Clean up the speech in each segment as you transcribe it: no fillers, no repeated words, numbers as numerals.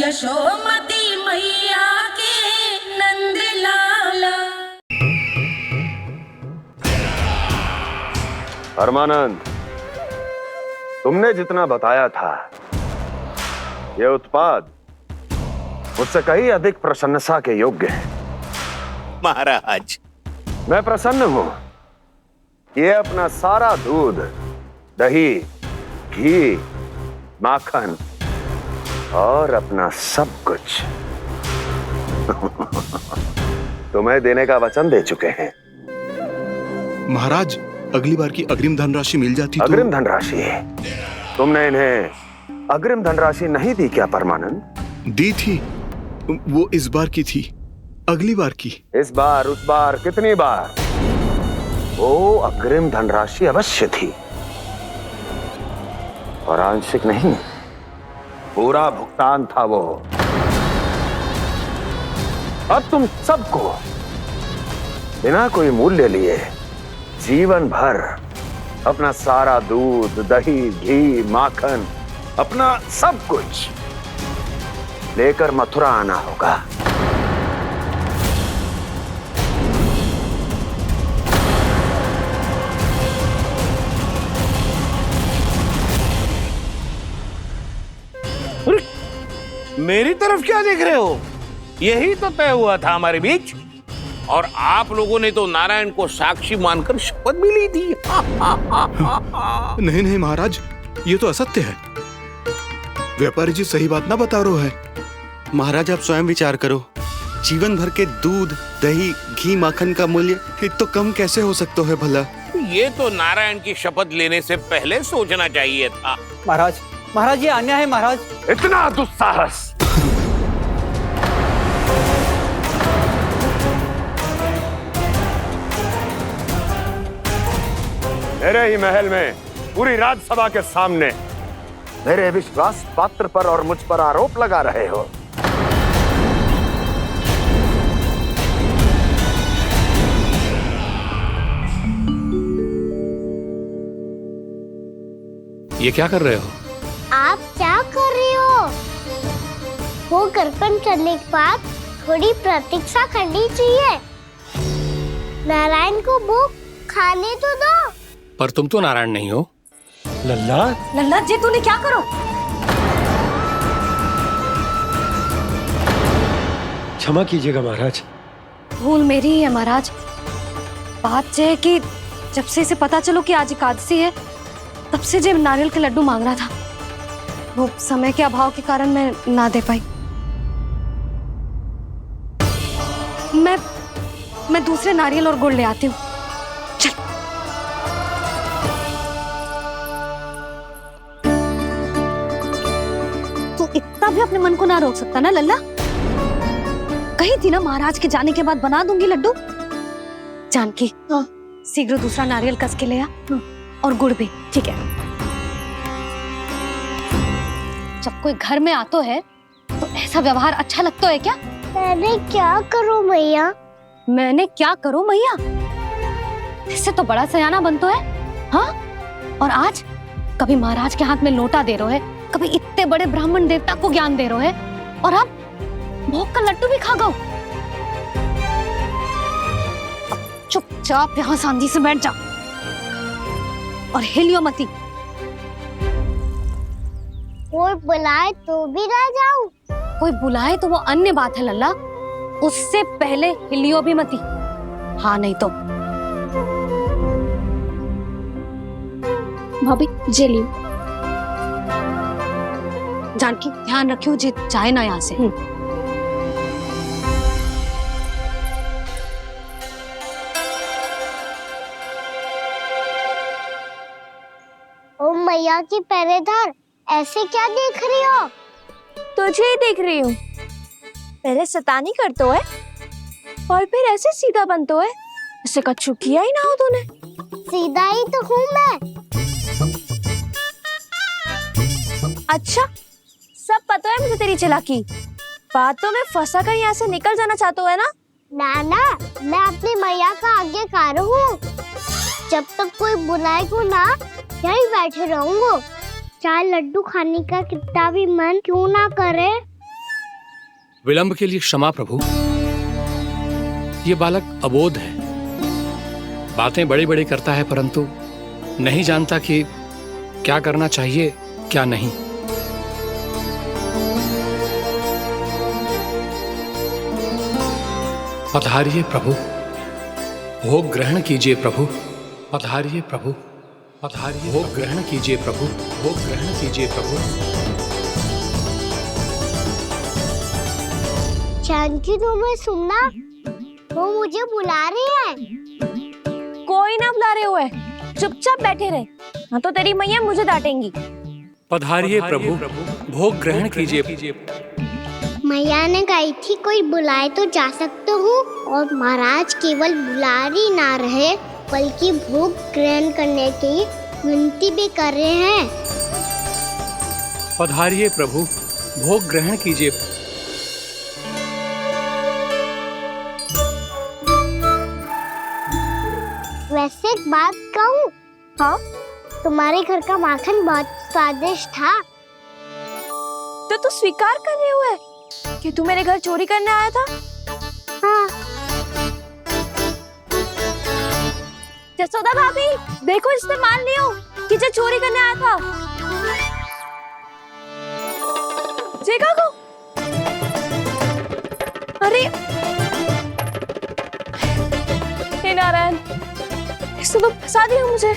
यशोमती मैया के नंद लाला। परमानंद, तुमने जितना बताया था यह उत्पाद मुझसे कहीं अधिक प्रशंसा के योग्य है। महाराज, मैं प्रसन्न हूं। ये अपना सारा दूध, दही, घी, माखन और अपना सब कुछ तुम्हें देने का वचन दे चुके हैं। महाराज, अगली बार की अग्रिम धनराशि मिल जाती तो। अग्रिम धनराशि? तुमने इन्हें अग्रिम धनराशि नहीं दी क्या परमानंद? दी थी, वो इस बार की थी, अगली बार की। इस बार, उस बार, कितनी बार? वो अग्रिम धनराशि अवश्य थी और आंशिक नहीं, पूरा भुगतान था वो। अब तुम सबको बिना कोई मूल्य लिए जीवन भर अपना सारा दूध, दही, घी, माखन, अपना सब कुछ लेकर मथुरा आना होगा। मेरी तरफ क्या देख रहे हो? यही तो तय हुआ था हमारे बीच, और आप लोगों ने तो नारायण को साक्षी मानकर शपथ भी ली थी। नहीं नहीं महाराज, ये तो असत्य है। व्यापारी जी सही बात ना बता रहे है। महाराज, आप स्वयं विचार करो, जीवन भर के दूध, दही, घी, माखन का मूल्य तो कम कैसे हो सकता है भला? ये तो नारायण की शपथ लेने से पहले सोचना चाहिए था। महाराज, ये अन्याय है महाराज। इतना दुस्साहस! मेरे ही महल में पूरी राजसभा के सामने मेरे विश्वास पात्र पर और मुझ पर आरोप लगा रहे हो। ये क्या कर रहे हो? आप क्या कर रहे हो? वो गर्पण करने के बाद थोड़ी प्रतीक्षा करनी चाहिए। नारायण को भूख खाने तो दो। पर तुम तो नारायण नहीं हो। लल्ला जी, तूने क्या करो? क्षमा कीजिएगा महाराज। भूल मेरी ही है महाराज। बात यह है कि जब से इसे पता चलो कि आज एकादशी है, तब से जब नारियल के लड्डू मांग रहा था, वो समय के अभाव के कारण मैं ना दे पाई। मैं दूसरे नारियल और गुड़ ले आती हूँ। चल। तू इतना भी अपने मन को ना रोक सकता ना लल्ला? कही थी ना महाराज के जाने के बाद बना दूंगी लड्डू। जानकी, शीघ्र दूसरा नारियल कस के ले आ, और गुड़ भी। ठीक है। जब कोई घर में आतो है तो ऐसा व्यवहार अच्छा लगता है क्या? मैंने क्या करूं मैया? मैंने क्या करूं मैया? इससे तो बड़ा सयाना बनतो है। हाँ? और आज कभी महाराज के हाथ में लोटा दे रहे है, कभी इतने बड़े ब्राह्मण देवता को ज्ञान दे रहे है, और अब भोग का लड्डू भी खा गो। चुपचाप यहाँ शांति से बैठ जा और हिलियो मती। कोई बुलाए तो भी ना जाऊं? कोई बुलाए तो वो अन्य बात है लल्ला, उससे पहले हिलियो भी मती। हाँ नहीं तो। भाभी जेली। जानकी, ध्यान रखियो जे जाए ना यहाँ से। ओ मैया की पहरेदार, ऐसे क्या देख रही हो? तुझे ही देख रही हूँ। पहले शैतानी करतो है और फिर ऐसे सीधा बनतो है, ऐसे कछु किया ही ना हो तूने। सीधा ही तो हूँ मैं। अच्छा, सब पता है मुझे तेरी चालाकी। बातों में फंसा कर यहाँ से निकल जाना चाहते है ना? नाना, मैं अपनी मैया का आज्ञाकार हूँ। जब तक कोई बुलाएगा ना, यहीं बैठे रहूंगा, चाहे लड्डू खाने का कितना भी मन क्यों ना करे। विलंब के लिए क्षमा प्रभु। ये बालक अबोध है, बातें बड़ी बड़ी करता है परंतु नहीं जानता कि क्या करना चाहिए क्या नहीं। पधारिए प्रभु, भोग ग्रहण कीजिए प्रभु। पधारिए प्रभु, पधारिए, भोग ग्रहण कीजिए प्रभु, भोग ग्रहण कीजिए प्रभु। जानकी तुम्हें सुनना, वो मुझे बुला रही है। कोई ना बुला रहे हुए, चुपचाप बैठे रहे, हाँ तो तेरी मैया मुझे डांटेंगी। पधारिए प्रभु, भोग ग्रहण कीजिए। मैया ने कही थी कोई बुलाए तो जा सकते हूँ, और महाराज केवल बुला ही ना रहे बल्कि भोग ग्रहण करने की विनती भी कर रहे हैं। पधारिए प्रभु, भोग ग्रहण कीजिए। वैसे एक बात कहूँ? हाँ? तुम्हारे घर का माखन बहुत स्वादिष्ट था। तो तू स्वीकार कर रहे हुए कि तू मेरे घर चोरी करने आया था? हाँ। जसोदा भाभी, देखो इसने मान लियो कि जो चोरी करने आया था। देखा को? अरे हे नारायण, इसने तो फंसा दिया मुझे।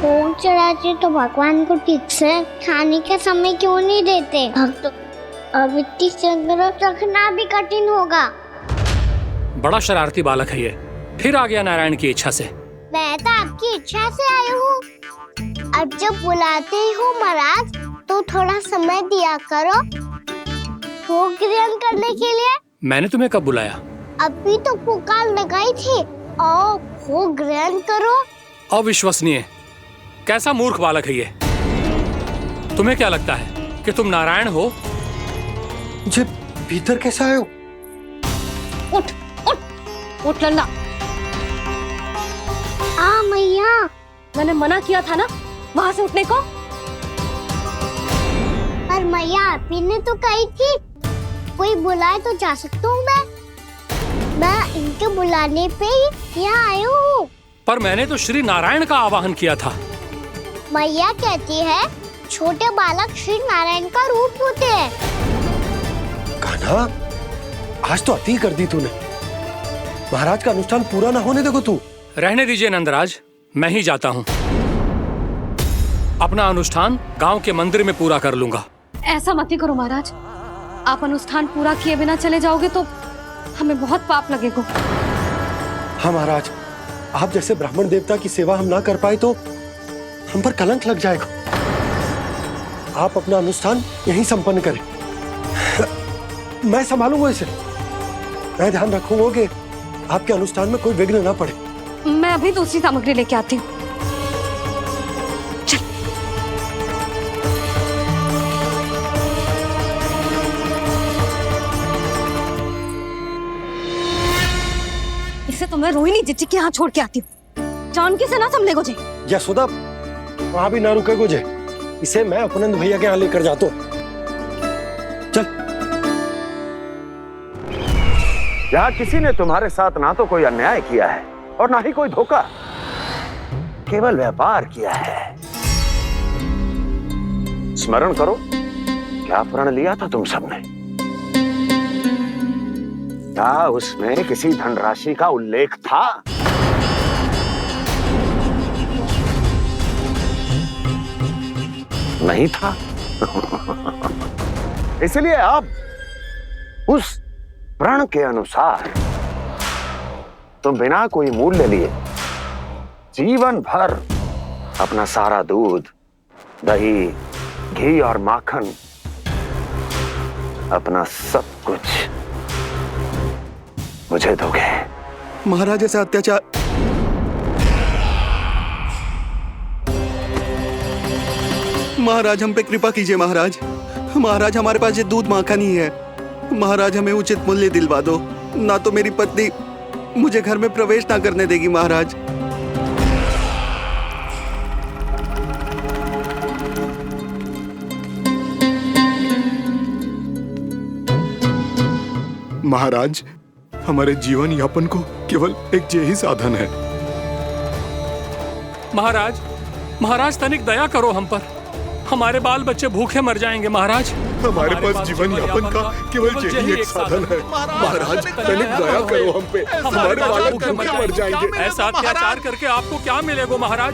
भोग चढ़ाते तो भगवान को ठीक से खाने का समय क्यों नहीं देते? भक्त अब इतनी संग्रह रखना भी कठिन होगा। बड़ा शरारती बालक है ये, फिर आ गया नारायण की इच्छा से। मैं तो आपकी इच्छा से आई हूँ। अब जब बुलाते हो महाराज तो थोड़ा समय दिया करो भोग ग्रहण करने के लिए। मैंने तुम्हें कब बुलाया? अभी तो पुकार लगाई थी, आओ भोग ग्रहण करो। अविश्वसनीय, कैसा मूर्ख बालक है ये। तुम्हें क्या लगता है कि तुम नारायण हो? मुझे भीतर कैसे आए हो? उठ उठ उठ लल्ला। मैया, मैंने मना किया था ना वहां से उठने को। पर मैया आपी ने तो कही थी कोई बुलाए तो जा सकता हूँ। मैं इनके बुलाने पे ही यहाँ आई हूँ। पर मैंने तो श्री नारायण का आवाहन किया था। मैया कहती है छोटे बालक श्री नारायण का रूप होते हैं। कान्हा, आज तो अति कर दी तूने। महाराज का अनुष्ठान पूरा ना होने देखो तू। रहने दीजिए नंदराज, मैं ही जाता हूँ। अपना अनुष्ठान गांव के मंदिर में पूरा कर लूंगा। ऐसा मत ही करो महाराज, आप अनुष्ठान पूरा किए बिना चले जाओगे तो हमें बहुत पाप लगेगा। हाँ महाराज, आप जैसे ब्राह्मण देवता की सेवा हम ना कर पाए तो हम पर कलंक लग जाएगा। आप अपना अनुष्ठान यहीं संपन्न करें, मैं संभालूंगा इसे। मैं ध्यान रखूंगा कि आपके अनुष्ठान में कोई विघ्न ना पड़े। मैं अभी दूसरी सामग्री लेके आती हूँ। इसे तो मैं रोहिणी जीजी के यहाँ छोड़ के आती हूँ। जानकी से ना संभले गुजे। यशोदा, वहां भी ना रुके गुजे। इसे मैं अपनंद भैया के यहाँ लेकर जाता हूँ। चल। यहाँ किसी ने तुम्हारे साथ ना तो कोई अन्याय किया है और ना ही कोई धोखा, केवल व्यापार किया है। स्मरण करो, क्या प्रण लिया था तुम सबने? क्या उसमें किसी धनराशि का उल्लेख था? नहीं था। इसलिए अब उस प्रण के अनुसार तुम बिना कोई मूल्य लिए जीवन भर अपना सारा दूध, दही, घी और माखन, अपना सब कुछ मुझे दोगे। महाराज ऐसा अत्याचार। महाराज हम पे कृपा कीजिए। महाराज, महाराज हमारे पास ये दूध माखन ही है। महाराज हमें उचित मूल्य दिलवा दो, ना तो मेरी पत्नी मुझे घर में प्रवेश ना करने देगी महाराज। महाराज, हमारे जीवन यापन को केवल एक यही साधन है। महाराज, महाराज तनिक दया करो हम पर। हमारे बाल बच्चे भूखे मर जाएंगे महाराज। हमारे पास जीवन यापन का केवल यही एक साधन है। महाराज, तनिक दया करो हम पे। हमारे बालक भूखे मर जाएंगे। ऐसा अत्याचार करके आपको क्या मिलेगा महाराज?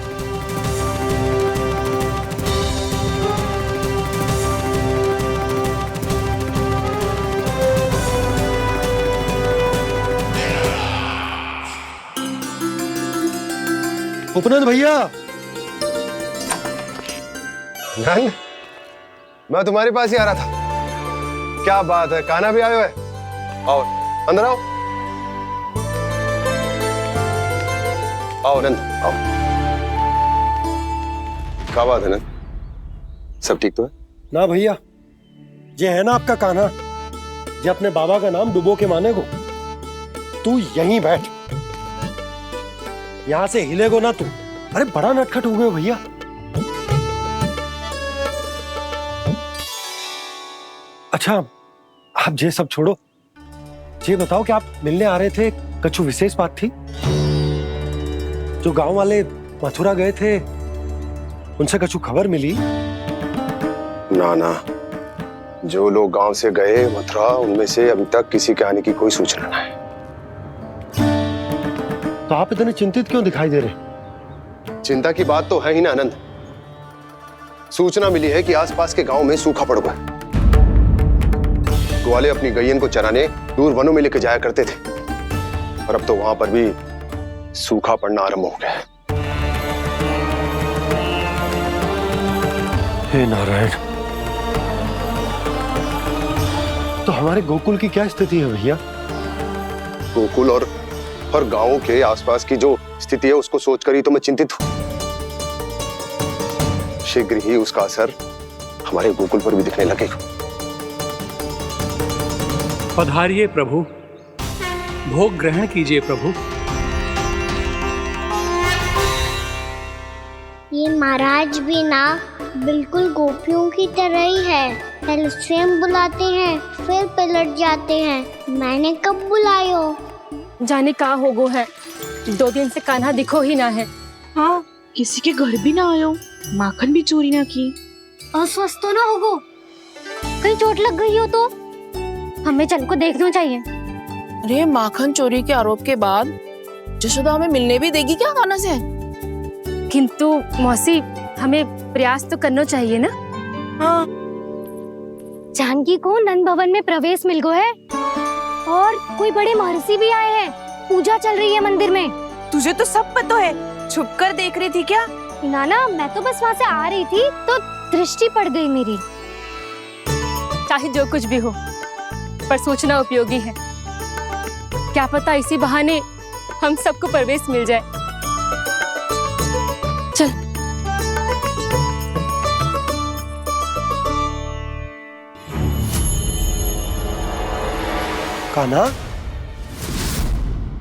उपनंद भैया। नंद, मैं तुम्हारे पास ही आ रहा था। क्या बात है, कान्हा भी आए हुए? आओ अंदर आओ। आओ नंद आओ। क्या बात है नंद, सब ठीक तो है ना भैया? ये है ना आपका कान्हा, ये अपने बाबा का नाम डुबो के माने को। तू यहीं बैठ, यहां से हिलेगो ना तू। अरे बड़ा नटखट हो गए भैया। अच्छा, आप ये सब छोड़ो, ये बताओ कि आप मिलने आ रहे थे, कछु विशेष बात थी? जो गांव वाले मथुरा गए थे, उनसे कछु खबर मिली? ना ना, जो लोग गांव से गए मथुरा, उनमें से अभी तक किसी के आने की कोई सूचना नहीं है। तो आप इतने चिंतित क्यों दिखाई दे रहे? चिंता की बात तो है ही ना आनंद। सूचना मिली है कि आसपास के गांव में सूखा पड़ गया। ग्वाले अपनी गैयन को चराने दूर वनों में लेके जाया करते थे, और अब तो वहां पर भी सूखा पड़ना आरंभ हो गया है। हे नारायण, तो हमारे गोकुल की क्या स्थिति है भैया? गोकुल और गांवों के आसपास की जो स्थिति है उसको सोचकर ही तो मैं चिंतित हूं। शीघ्र ही उसका असर हमारे गोकुल पर भी दिखने लगेगा। पधारिए प्रभु, भोग ग्रहण कीजिए प्रभु। ये महाराज भी ना बिल्कुल गोपियों की तरह ही है। पहले स्वयं बुलाते हैं, फिर पलट जाते हैं। मैंने कब बुलाई हो? जाने कहाँ होगो है, 2 दिन से कान्हा दिखो ही ना है। हाँ, किसी के घर भी ना आयो, माखन भी चोरी ना की। अस्वस्थ तो ना होगो, कहीं चोट लग गई हो तो? हमें चल को देखना चाहिए। अरे माखन चोरी के आरोप के बाद जशोदा हमें मिलने भी देगी क्या कान्हा से? किंतु मौसी, हमें प्रयास तो करना चाहिए ना। हाँ, जानकी को नंद भवन में प्रवेश मिल गो है, और कोई बड़े महर्षि भी आए हैं। पूजा चल रही है मंदिर में। तुझे तो सब पता है, छुप कर देख रही थी क्या? ना, मैं तो बस वहाँ से आ रही थी तो दृष्टि पड़ गई मेरी। चाहे जो कुछ भी हो, पर सूचना उपयोगी है। क्या पता इसी बहाने हम सबको प्रवेश मिल जाए। चल। कान्हा,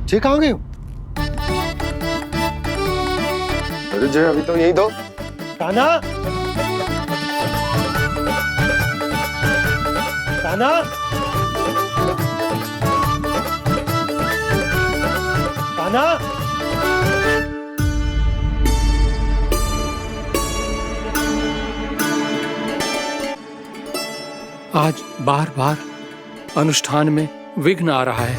जे कहाँ गए हो? अरे जय, अभी तो यही दो। कान्हा, कान्हा, कान्हा। आज बार बार अनुष्ठान में विघ्न आ रहा है,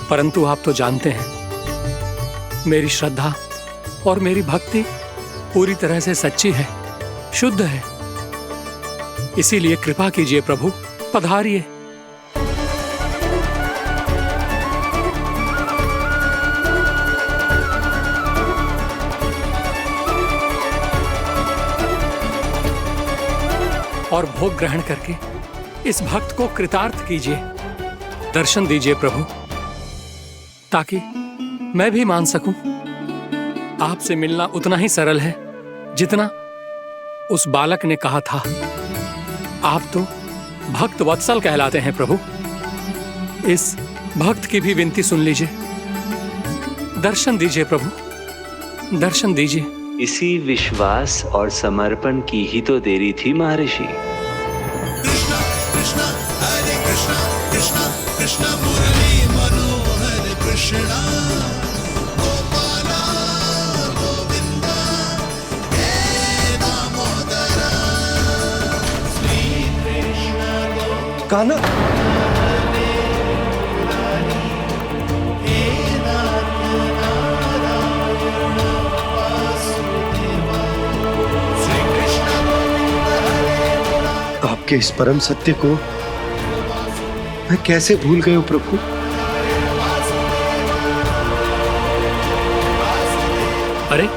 परंतु आप तो जानते हैं मेरी श्रद्धा और मेरी भक्ति पूरी तरह से सच्ची है, शुद्ध है। इसीलिए कृपा कीजिए प्रभु, पधारिए। और भोग ग्रहण करके इस भक्त को कृतार्थ कीजिए। दर्शन दीजिए प्रभु, ताकि मैं भी मान सकूं। आपसे मिलना उतना ही सरल है जितना उस बालक ने कहा था। आप तो भक्त वत्सल कहलाते हैं प्रभु। इस भक्त की भी विनती सुन लीजिए। दर्शन दीजिए प्रभु, दर्शन दीजिए। इसी विश्वास और समर्पण की ही तो देरी थी महर्षि। कृष्णा कृष्णा हरे कृष्णा कृष्णा कृष्णा मुरली मनोहर कृष्णा गोपाला गोविंदा हे दामोदरा श्री कृष्ण कान्हा आपके इस परम सत्य को मैं कैसे भूल गया प्रभु। अरे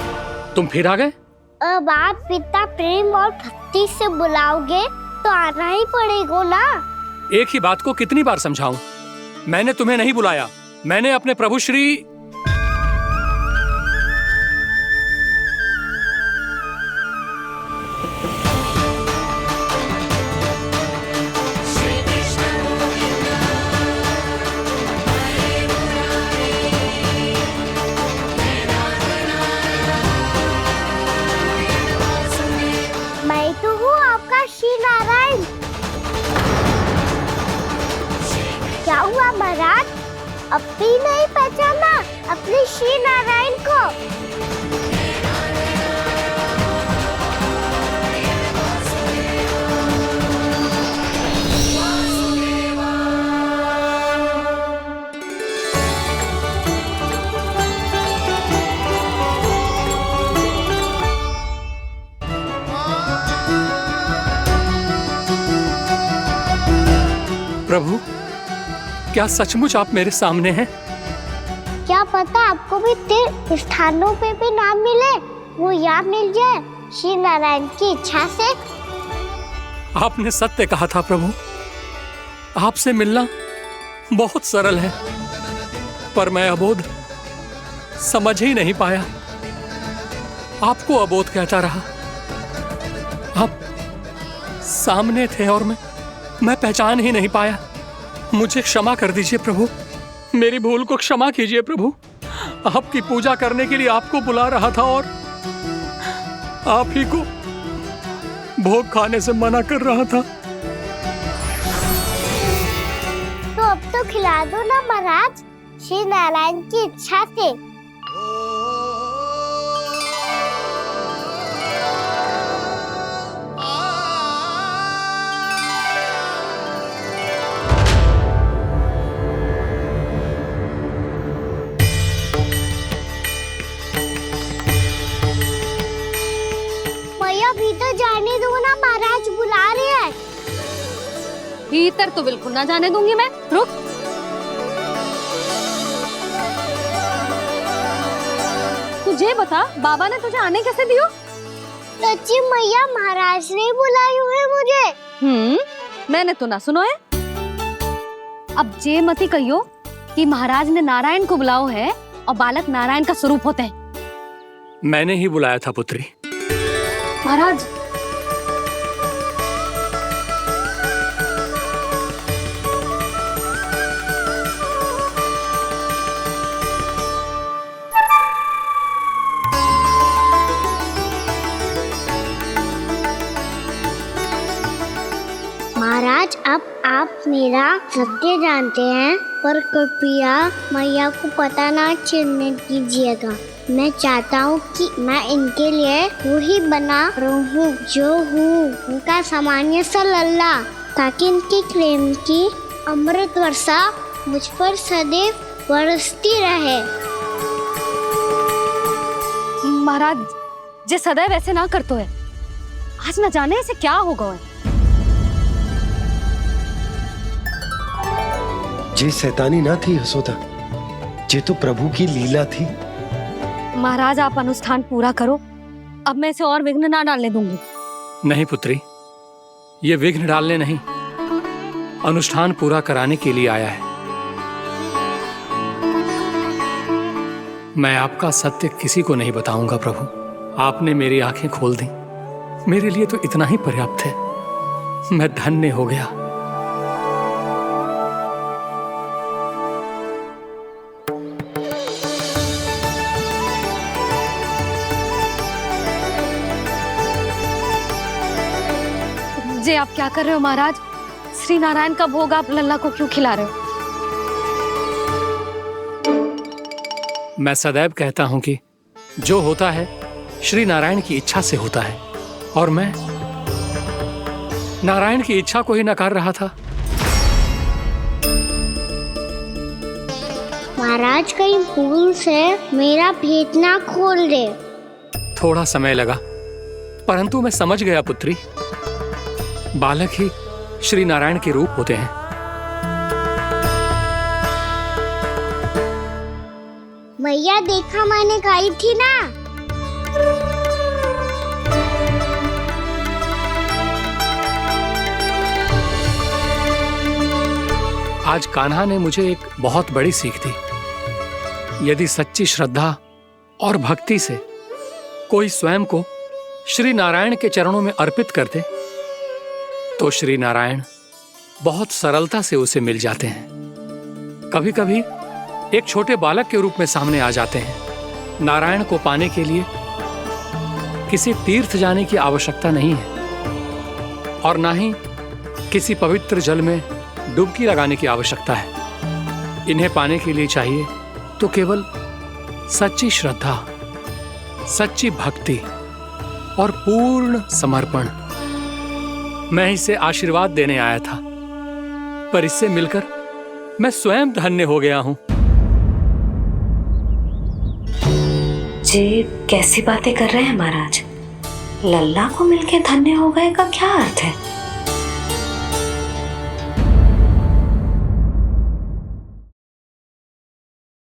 तुम फिर आ गए? अब आप पिता प्रेम और भक्ति से बुलाओगे तो आना ही पड़ेगा ना। एक ही बात को कितनी बार समझाऊं? मैंने तुम्हें नहीं बुलाया, मैंने अपने प्रभु श्री मैं तो हूँ आपका श्री नारायण। क्या हुआ महाराज, अब भी नहीं पहचाना अपने श्री नारायण को? प्रभु, क्या सचमुच आप मेरे सामने हैं? क्या पता आपको भी तीर्थ स्थानों पे भी नाम मिले, वो यहाँ मिल जाए श्री नारायण की इच्छा से। आपने सत्य कहा था प्रभु, आपसे मिलना बहुत सरल है, पर मैं अबोध समझ ही नहीं पाया। आपको अबोध कहता रहा। आप सामने थे और मैं पहचान ही नहीं पाया। मुझे क्षमा कर दीजिए प्रभु, मेरी भूल को क्षमा कीजिए प्रभु। आपकी पूजा करने के लिए आपको बुला रहा था और आप ही को भोग खाने से मना कर रहा था। तो अब तो खिला दो ना महाराज, श्री नारायण की इच्छा से। भीतर जाने दो ना, महाराज बुला रहे हैं। भीतर तो बिल्कुल ना जाने दूंगी मैं, रुक। तुझे बता, बाबा ने तुझे आने कैसे दियो? सच्ची मैया, महाराज ने बुलाई हुई मुझे। मैंने तो ना सुनो है। अब जे मती कहियो कि महाराज ने नारायण को बुलाओ है और बालक नारायण का स्वरूप होते हैं। मैंने ही बुलाया था पुत्री। महाराज, महाराज अब आप मेरा सत्य जानते हैं, पर कृपया मैया को पता ना चलने दीजिएगा। मैं चाहता हूँ कि मैं इनके लिए वही बना रहूँ जो हूँ, उनका सामान्य सा लल्ला, ताकि इनकी प्रेम की अमृत वर्षा मुझ पर सदैव बरसती रहे। महाराज जे सदैव ऐसे ना करतो है, आज न जाने इसे क्या होगा है। जे शैतानी ना थी यशोदा, जे तो प्रभु की लीला थी। महाराज आप अनुष्ठान पूरा करो, अब मैं इसे और विघ्न ना डालने दूंगी। नहीं पुत्री, ये विघ्न डालने नहीं, अनुष्ठान पूरा कराने के लिए आया है। मैं आपका सत्य किसी को नहीं बताऊंगा प्रभु। आपने मेरी आंखें खोल दी, मेरे लिए तो इतना ही पर्याप्त है। मैं धन्य हो गया। जे आप क्या कर रहे हो महाराज? श्री नारायण का भोग आप लल्ला को क्यों खिला रहे हो? मैं सदैव कहता हूं कि जो होता है श्री नारायण की इच्छा से होता है, और मैं नारायण की इच्छा को ही नकार रहा था। महाराज कहीं भूल से मेरा भेद ना खोल दे। थोड़ा समय लगा, परंतु मैं समझ गया पुत्री। बालक ही श्री नारायण के रूप होते हैं। मैया देखा मैंने कही थी ना। आज कान्हा ने मुझे एक बहुत बड़ी सीख दी। यदि सच्ची श्रद्धा और भक्ति से कोई स्वयं को श्री नारायण के चरणों में अर्पित कर दे तो श्री नारायण बहुत सरलता से उसे मिल जाते हैं। कभी कभी एक छोटे बालक के रूप में सामने आ जाते हैं। नारायण को पाने के लिए किसी तीर्थ जाने की आवश्यकता नहीं है और ना ही किसी पवित्र जल में डुबकी लगाने की आवश्यकता है। इन्हें पाने के लिए चाहिए तो केवल सच्ची श्रद्धा, सच्ची भक्ति और पूर्ण समर्पण। मैं इसे आशीर्वाद देने आया था, पर इससे मिलकर मैं स्वयं धन्य हो गया हूं। जी कैसी बातें कर रहे हैं महाराज? लल्ला को मिलके धन्य हो गए का क्या अर्थ है?